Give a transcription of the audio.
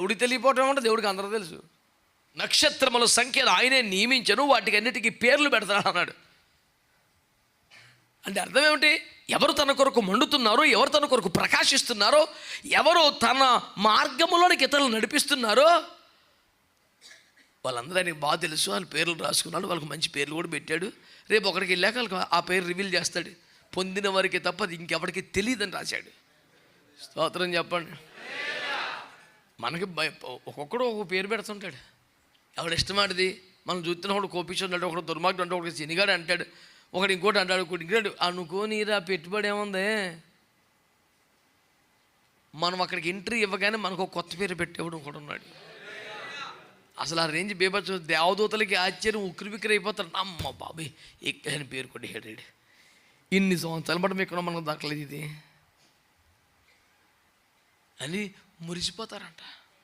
దేవుడికి తెలియపోవటం అంటే దేవుడికి అందరూ తెలుసు. నక్షత్రముల సంఖ్యను ఆయనే నియమించను, వాటికి అన్నిటికీ పేర్లు పెడతాడు అన్నాడు. అంటే అర్థం ఏమిటి? ఎవరు తన కొరకు మండుతున్నారో, ఎవరు తన కొరకు ప్రకాశిస్తున్నారో, ఎవరు తన మార్గములోనికి ఇతరులు నడిపిస్తున్నారో వాళ్ళందరూ ఆయనకి బాగా తెలుసు. వాళ్ళ పేర్లు రాసుకున్నాడు, వాళ్ళకి మంచి పేర్లు కూడా పెట్టాడు. రేపు ఒకడికి వెళ్ళాక వాళ్ళకి ఆ పేరు రివీల్ చేస్తాడు. పొందిన వారికి తప్ప అది ఇంకెవరికి తెలియదని రాశాడు. స్తోత్రం చెప్పండి. మనకి ఒక్కొక్కడు ఒక్కొక్క పేరు పెడుతుంటాడు. ఎవడు ఇష్టమాడిది మనం చూస్తున్నప్పుడు కోపించుంటాడు, ఒకడు దుర్మార్గుడు అంటే, ఒకటి శనిగాడు అంటాడు, ఒకటి ఇంకోటి అంటాడు, ఇంకోటి ఇంకోటి అనుకోనిరా పెట్టుబడి ఏముంది. మనం అక్కడికి ఎంట్రీ ఇవ్వగానే మనకు ఒక కొత్త పేరు పెట్టేవాడు ఒకడు ఉన్నాడు. అసలు ఆ రేంజ్ బేబచ్చు. దేవదూతలకి ఆశ్చర్యం ఉక్కిరి బిక్కిరి అయిపోతారు. అమ్మ బాబాయ్ ఎక్కడైనా పేరు కొట్టేడు. ఇన్ని సంవత్సరాల పాటు మీకు మనకు దక్కలేదు ఇది అని మురిసిపోతారంట.